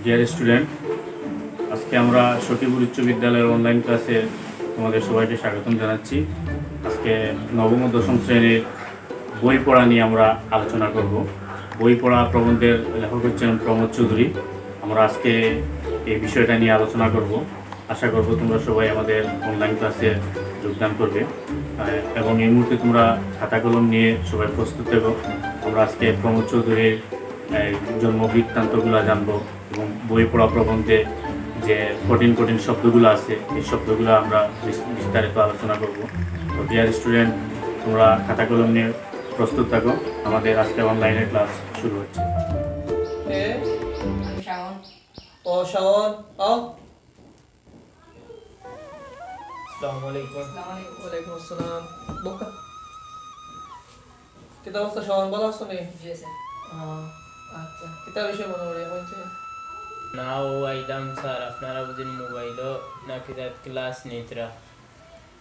Dear student, আজকে আমরা সখীপুর উচ্চ বিদ্যালয়ের অনলাইন ক্লাসে তোমাদের সবাইকে স্বাগতম জানাচ্ছি। আজকে নবম ও দশম শ্রেণীর বই পড়া নিয়ে আমরা আলোচনা করব। বই পড়া প্রবন্ধের লেখক হচ্ছেন প্রমোদ চৌধুরী। আমরা আজকে এই বিষয়টা নিয়ে আলোচনা করব। আশা করব তোমরা সবাই আমাদের অনলাইন ক্লাসে যোগদান করবে এবং এই মুহূর্তে তোমরা খাতা কলম নিয়ে সবাই প্রস্তুত থেকো। আমরা আজকে প্রমোদ চৌধুরীর জন্ম বৃত্তান্তগুলো জানবো এবং বই পড়া প্রবন্ধে যে কঠিন শব্দগুলো আছে এই শব্দগুলো আমরা বিস্তারিত আলোচনা করব। তো ডিয়ার স্টুডেন্ট, তোমরা খাতা কলম নিয়ে প্রস্তুত থাকো। আমাদের আজকে অনলাইনে ক্লাস শুরু হচ্ছে। নাও আইলাম স্যার, আপনারা বুঝেন মোবাইলও নাকি ক্লাস নিতরা।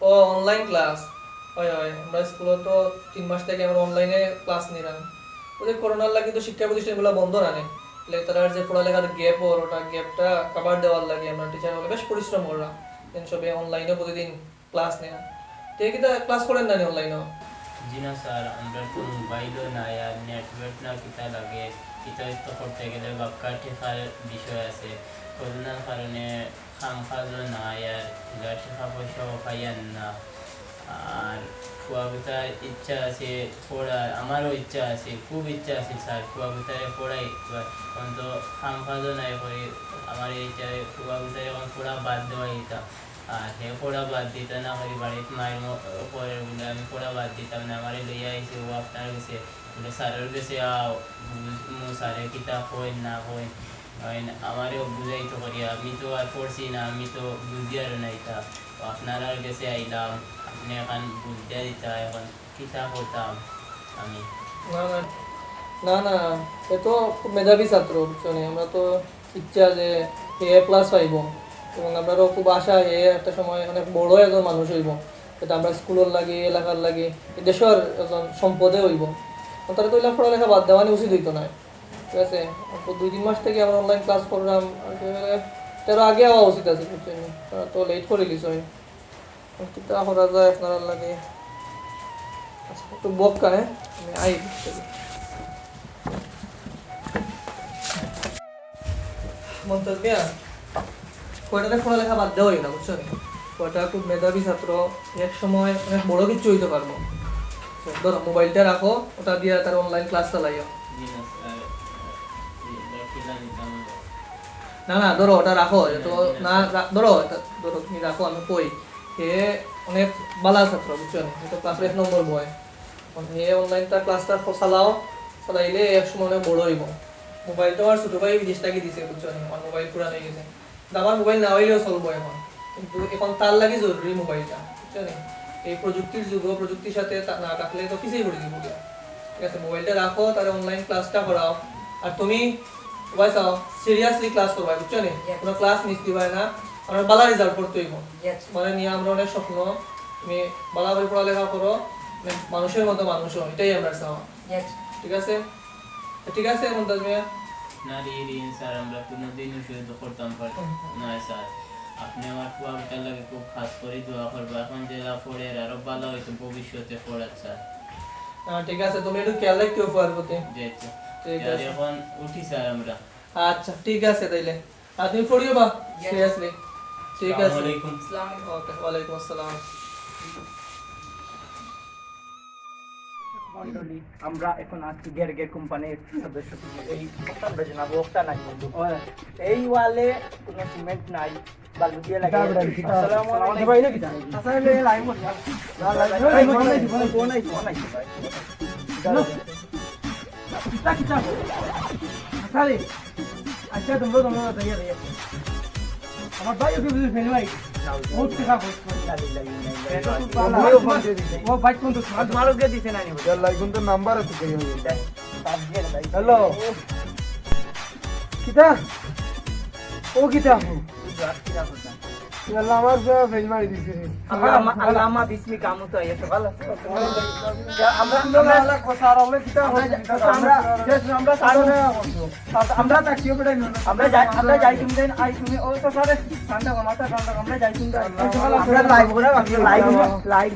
ও অনলাইন ক্লাস হয় হয় আমরা স্কুলে তো 3 মাস থেকে আমরা অনলাইনে ক্লাস নিলাম। ওদের করোনার লাগে তো শিক্ষা প্রতিষ্ঠানগুলো বন্ধ রাখে, তার যে পড়ালেখার গ্যাপ ওটা গ্যাপটা কভার দেওয়ার লাগে আমরা টিচার হলে বেশ পরিশ্রম করলাম। সবে অনলাইনে প্রতিদিন ক্লাস নেওয়া। তো কি ক্লাস করেন না অনলাইনে? জি না স্যার, আমরা তো মোবাইলও নাই আর নেটওয়ার্ক না কিতা লাগে, কিতা তো করতে গেলে বাক্কা ঠেকার বিষয় আছে। করোনার কারণে কামকাজও নাই আর টাকা পয়সাও পাইয়ান না। আর কুয়াবিতার ইচ্ছা আছে পড়ার, আমারও ইচ্ছা আছে, খুব ইচ্ছা আছে স্যার কুয়াবিতারে পড়াই, কিন্তু কামকাজও নাই করে আমার ইচ্ছা কুয়াবিতারে এখন পড়া বাদ দেওয়া এটা। আর হে পড়া বাদ দিতাম না করি বাড়িতে মায়ের পরে বলে আমি পড়া বাদ দিতাম না। আমার লইয়া আইসে ও আপনার গেছে বলে স্যারের গেছে স্যারে কিতাব হয় না হয় আমারও বুঝাইতো করি। আমি তো আর পড়ছি না, আমি তো বুঝি আর নাই তা আপনারা গেছে আইলাম, আপনি এখন বুঝতে দিতা এখন কিতাব হতাম আমি। না না না, এ তো খুব মেধাবী ছাত্র বুঝছো। আমরা তো ইচ্ছা যে A+ পাইব এবং আমরাও খুব আশা একটা সময় অনেক বড় একজন মানুষ হইব, যেটা আমরা স্কুলের লাগে এলাকার লাগে দেশের একজন সম্পদে হইব। তারা তো পড়ালেখা বাদ দেওয়ানি উচিত হইতো না, ঠিক আছে? 2-3 মাস থেকে আমরা অনলাইন ক্লাস করলাম, তার আগে হওয়া উচিত আছে বুঝছেন। তারা তো লেট করে দিস হয়, কিতা করা যায় আপনার লাগে। একটু বক্কা আমি আই মন্তব্য কয়টাতে পড়ালেখা বাদ দেওয়া হয় না বুঝছো। কয়টা খুব মেধাবী ছাত্র এক সময় অনেক বড় কিছু হইতে পারবো। ধরো মোবাইলটা রাখো, ওটা দিয়ে তার অনলাইন ক্লাস চালাইও। না না, ধরো ওটা রাখো, তো না ধরো ধরো তুমি রাখো, আমি কই হে অনেক বালা ছাত্র বুঝছো। তো ক্লাস 1 নম্বর বয় হে অনলাইনটা ক্লাসটা চালাও, চালাইলে এক সময় অনেক বড় হইব। মোবাইলটা আমার ছোট ভাই বিদেশটাকে দিছে বুঝছো, আমার মোবাইল পুরান হয়ে গেছে। আমার মোবাইল না হইলেও চলবো এখন, কিন্তু এখন তার লাগে জরুরি মোবাইলটা বুঝছো। এই প্রযুক্তির যুগ, প্রযুক্তির সাথে না থাকলে তো কিছুই করে দিব। ঠিক আছে, মোবাইলটা রাখো, তার অনলাইন ক্লাসটা করাও। আর তুমি চাও সিরিয়াসলি ক্লাস করবা বুঝছো নি, কোনো ক্লাস মিস দিবা না। আমরা বালা রেজাল্ট করতে হইব, মানে নিয়ে আমরা অনেক স্বপ্ন। তুমি বালা বই পড়ালেখা করো, মানুষের মতো মানুষ হও, এটাই আমরা চাওয়া। ঠিক আছে ঠিক আছে মুমতাজ মিয়া। না রিন স্যার, আমরা কোনোদিন সহ্য করতাম না স্যার। আপনি আমার কুয়াবিতার লাগে খুব খাস করে দোয়া করবো। এখন জেলা পড়ে আরো ভালো হইতো ভবিষ্যতে পড়ার স্যার। ঠিক আছে, তুমি একটু খেয়াল রাখতে উপহার প্রতি। ঠিক আছে, এখন উঠি স্যার আমরা। আচ্ছা ঠিক আছে তাইলে, আর তুমি পড়িও বা সিরিয়াসলি। ঠিক আছে, আসসালামু আলাইকুম। ওকে, ওয়ালাইকুম আসসালাম। মন্ডলী, আমরা এখন আছি গেরগের কোম্পানির সদস্য। এই ওখানটা জানাবো, ওটা নাই বন্ধু, এই ওয়ালে কোনো সিমেন্ট নাই, বালু দিয়ে লাগে। আসসালামু আলাইকুম ভাই, নাকি আসলে লাইভ মত না লাইভ কোন নাই ভাই কিতা কিতা আসলে। আচ্ছা তোমরা তৈরি রে, আমার ভাই ওকে বুঝে ফেলে ভাই বহুত টাকা খরচ করে ও ভাই কোন তো মারো কে দিতে না নিব চল লাইকুন তো নাম্বার আছে কে হ্যালো কিতা ও কিতা আল্লামা বিসমিকা আমতো আইছে ভালো আমরা যাই তুমি দেন আই তুমি ও তো সারে ঠান্ডা মাথা ঠান্ডা আমরা যাই তুমি আমরা লাইভ করে লাইভ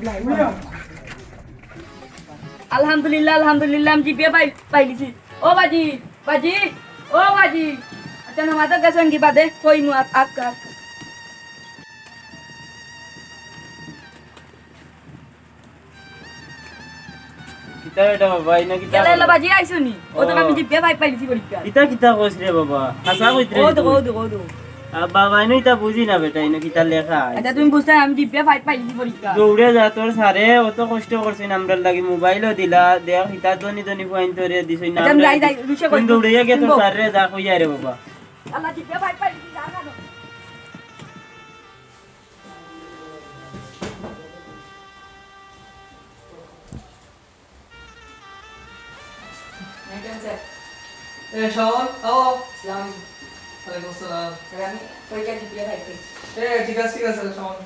আলহামদুলিল্লাহ আলহামদুলিল্লাহ আমি জিপিএ পাইলিছি ও বাজি বাজি ও বাজি আচ্ছা না মাথা গেছেন কি বাদে কই মু আক্কা কিতা এটা বাবা ইনা কিতা কেলা এলা বাজি আইছনি ও তো আমি জিপিএ পাইলিছি পরীক্ষা কিতা কিতা কইছ রে বাবা হাসা কইত রে ও তো বাবা ইনা ইতা বুঝি না বেটা ইনা কিতা লেখা আচ্ছা তুমি বুঝতে আমি জিপিএ পাইলিছি পরীক্ষা দৌড়ে যা তোর সারে অত কষ্ট করছেন আমরা লাগি মোবাইলও দিলা দেখ হিতা দনি দনি পয়েন্ট করে দিছই না আচ্ছা আমি যাই রুশে কই দৌড়ে গিয়ে তোর সারে যা কইয়া রে বাবা আল্লাহ জিপিএ পাইলিছি জানা না শাওন আও ইসলাম ওয়ালাইকুম আসসালাম আমি পরীক্ষা জিপিএ পাইছি ঠিক আছে শাওন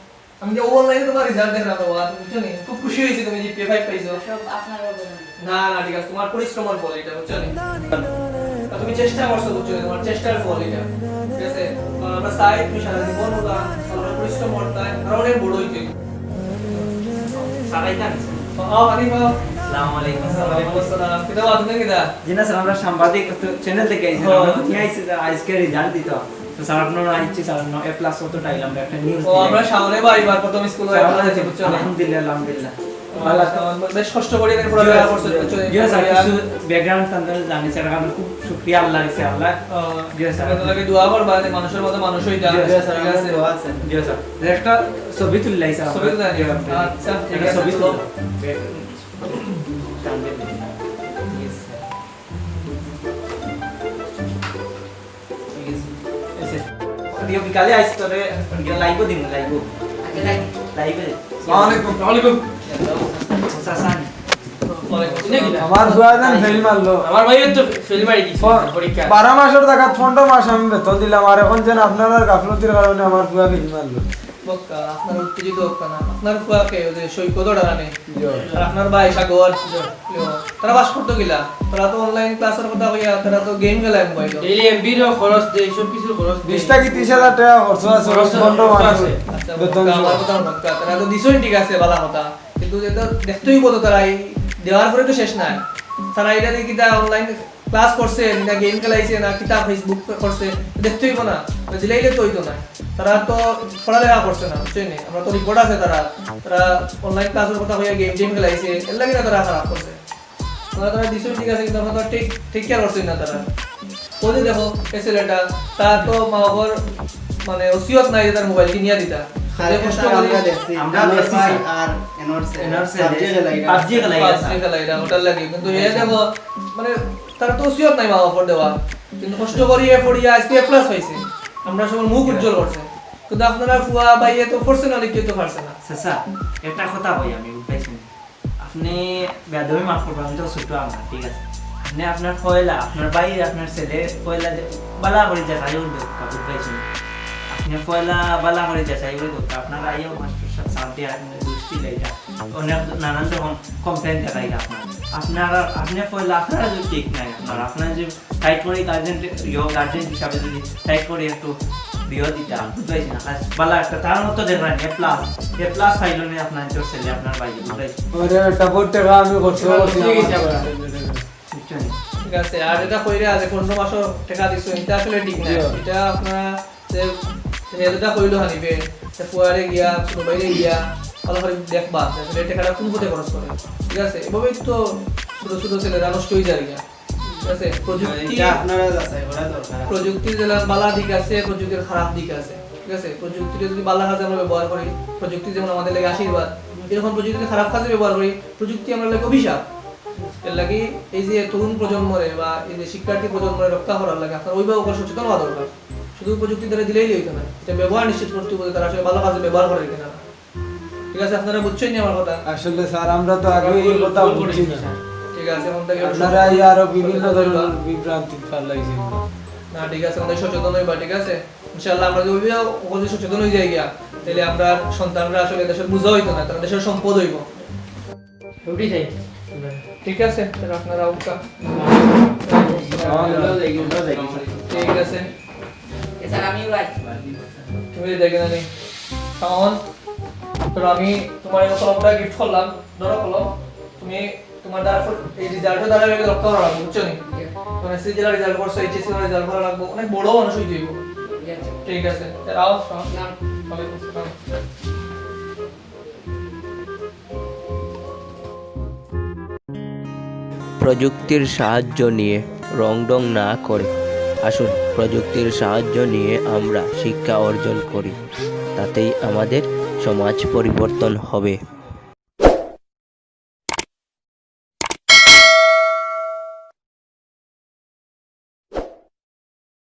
আমি যে অনলাইনে তোমার রেজাল্ট দেখলাম বাবা তুমি বুঝছো নি খুব খুশি হয়েছি তুমি যে P5 পাইছো সব আপনার অবদান না ঠিক আছে তোমার পরিশ্রমের ফল এটা বুঝছো নি তুমি চেষ্টা করছো বুঝছো নি তোমার চেষ্টার ফল এটা ঠিক আছে আমরা চাই তুমি সারা জীবন ওটা আমরা পরিশ্রম করতে আর অনেক বড় হইতে সবাই জানেন আনি বাবা আসসালামু আলাইকুম ওয়ালাইকুম আসসালাম কিদা বাদ তুমি কিদা জিনা স্যার আমরা সাংবাদিক চ্যানেল থেকে আইছি আমরা কি আইছি আজকে রেজাল্ট দিত তো স্যার আপনারা আইছি স্যার এ প্লাস কত টাইলাম একটা নিউজ ও আমরা সামনে বাড়িবার প্রথম স্কুল হয়ে গেছে বুঝছো নি আলহামদুলিল্লাহ আলহামদুলিল্লাহ ভালো বেশ কষ্ট করে এখানে পড়ালেখা করছো বুঝছো নি স্যার কিছু ব্যাকগ্রাউন্ড তন্ত্র জানি স্যার আমি খুব শুকরিয়া আল্লাহ কাছে আল্লাহ জি স্যার তোমাকে দোয়া করবা যে মানুষের মতো মানুষ হই যা ঠিক আছে জি স্যার একটা ছবি তুললাই স্যার ছবি তুলে আনি। আচ্ছা, ঠিক আছে, ছবি তুলো। দিও বিকালে আইছি তোরে লাইভও দিন লাইভও লাইভে ওয়ালাইকুম ওয়ালাইকুম সাসান আমার বুয়াদান ফেল মারলো আমার ভাইয়ের তো ফেল মারি দিছে পরীক্ষা 12 মাসের টাকা 15 মাস আমি বেতন দিলাম আর এখন যেন আপনার গাফলতির কারণে আমার বুয়া ফেল মারলো বক্কা আপনার উত্তেজিত হক্কা না আপনার ফুয়াকে ওই যে সৈকত ডারানে আর আপনার ভাই সাগর তারা বাস করতে গিলা তারা তো অনলাইন ক্লাসের কথা কইয়া তারা তো গেম খেলায় মোবাইল ডেইলি এমবির খরচ দেই সব কিছু খরচ দেই 20 টাকা 30,000 টাকা খরচ আছে 15 মাস আচ্ছা বেতন বক্কা আমার কথা বক্কা তারা তো দিছই ঠিক আছে ভালো কথা কিন্তু যেটা দেখতেই কত তারা এই দেওয়ার পরে তো শেষ নাই তারা এটা দিয়ে কিটা অনলাইন ক্লাস করছে না গেম খেলাইছে না কিতা ফেসবুক করছে দেখতেই না দিলাইলে তো হইতো না তারা তো পড়ালেখা করছে না বুঝছেন আমরা তো রিপোর্ট আছে তারা অনলাইন ক্লাসের কথা হইয়া গেম খেলাইছে এর লাগি না তারা খারাপ করছে তারা দিছই ঠিক আছে কিন্তু আমরা তো ঠিক কেয়ার করছি না তারা ওই যে দেখো এই ছেলেটা তার তো মা বাবার মানে ওসিয়ত নাই যে তার মোবাইল কিনিয়া দিতা যে কষ্ট করে আমরা দেখছি আর এনআরসি পাবজি খেলাই পাঁচটি খেলাইরা ওটার লাগে কিন্তু এ দেখো মানে তার তো ওসিয়ত নাই মা বাবার দেওয়া কিন্তু কষ্ট করিয়ে পড়িয়া আজকে প্লাস হয়েছে আমরা সবার মুখ উজ্জ্বল করছে কিন্তু আপনারা ফুয়া বাইয়ে তো করছে না কেউ তো পারছে না সাসা একটা কথা কই আমি বুঝাইছি আপনি বেদবি মাফ করবেন আমি তো ছোট আমার ঠিক আছে আপনি আপনার কয়লা আপনার ভাই আপনার ছেলে কয়লা বালা করে যাচাই করবে বুঝাইছি আপনি কয়লা বালা করে যাচাই করে করতে আপনার আইও মাস্টার সাহেব সাথে আপনি দৃষ্টি লাইটা অনেক নানান রকম কমপ্লেইন দেখাই আপনারা আপনি কয়লা আপনারা যদি ঠিক নাই আপনারা যে টাইট করে গার্জেন হিসাবে যদি টাইট করে একটু দিও দিতা বুঝাইছি না বালা একটা তার মতো দেখবেন এ প্লাস ফাইল নিয়ে আপনার ছেলে আপনার ভাই বুঝাইছি ওরে টাকা টাকা আমি করতে ঠিক আছে আর এটা কইরে আছে 15 মাস টাকা দিছো এটা আসলে ঠিক না এটা আপনারা যে এটা কইলো হানিবে সে ফুয়ারে গিয়া মোবাইলে গিয়া ভালো করে দেখবা আসলে টাকাটা কোন পথে খরচ করে ঠিক আছে এভাবেই তো ছোট ছোট ছেলেরা নষ্ট হয়ে যায় গিয়া ঠিক আছে প্রযুক্তি আপনারা যাচাই করা দরকার প্রযুক্তির যেটা ভালো দিক আছে প্রযুক্তির খারাপ দিক আছে ঠিক আছে প্রযুক্তিটা যদি ভালো কাজে আমরা ব্যবহার করি প্রযুক্তি যেমন আমাদের লাগে আশীর্বাদ এরকম প্রযুক্তি খারাপ কাজে ব্যবহার করি প্রযুক্তি আমরা লাগে অভিশাপ এর লাগি এই যে তরুণ প্রজন্মরে বা এই যে শিক্ষার্থী প্রজন্মরে রক্ষা করার লাগে আপনার অভিভাবকের সচেতন হওয়া দরকার শুধু প্রযুক্তি দ্বারা দিলেই হইতো না এটা ব্যবহার নিশ্চিত করতে হবে তারা আসলে ভালো কাজে ব্যবহার করে কিনা ঠিক আছে আপনারা বুঝছেন নি আমার কথা আসলে স্যার আমরা তো আগে এই কথা বুঝছি না ঠিক আছে এখন থেকে আপনারা আরো বিভিন্ন ধরনের বিভ্রান্তি ফেলাইছেন না ঠিক আছে আমাদের সচেতন হইবা ঠিক আছে ইনশাআল্লাহ আমরা যদি অভিভাবক যদি সচেতন হয়ে যাই গিয়া তাহলে আমরা সন্তানরা আসলে দেশের বুঝা হইতো না, তারা দেশের সম্পদ হইব। উঠি যাই ঠিক আছে, তাহলে আপনারা উঠা। ঠিক আছে, এছাড়া আমি তুমি দেখে জানি শাওন, তো আমি তোমার এই কলমটা গিফট করলাম, ধরো কলম। তুমি তোমার দ্বারা এই রেজাল্টের দ্বারা রক্ষা করা লাগবে, বুঝছো নি? তোমার এসএসসি জেলা রেজাল্ট করছো, এইচএসসি রেজাল্ট করা লাগবে, অনেক বড় মানুষ হইতে হইব। ঠিক আছে, তাও শাওন, ওয়ালাইকুম আসসালাম। প্রযুক্তির সাহায্য নিয়ে রংডং না করে আসুন প্রযুক্তির সাহায্য নিয়ে আমরা শিক্ষা অর্জন করি, তাতেই আমাদের সমাজ পরিবর্তন হবে।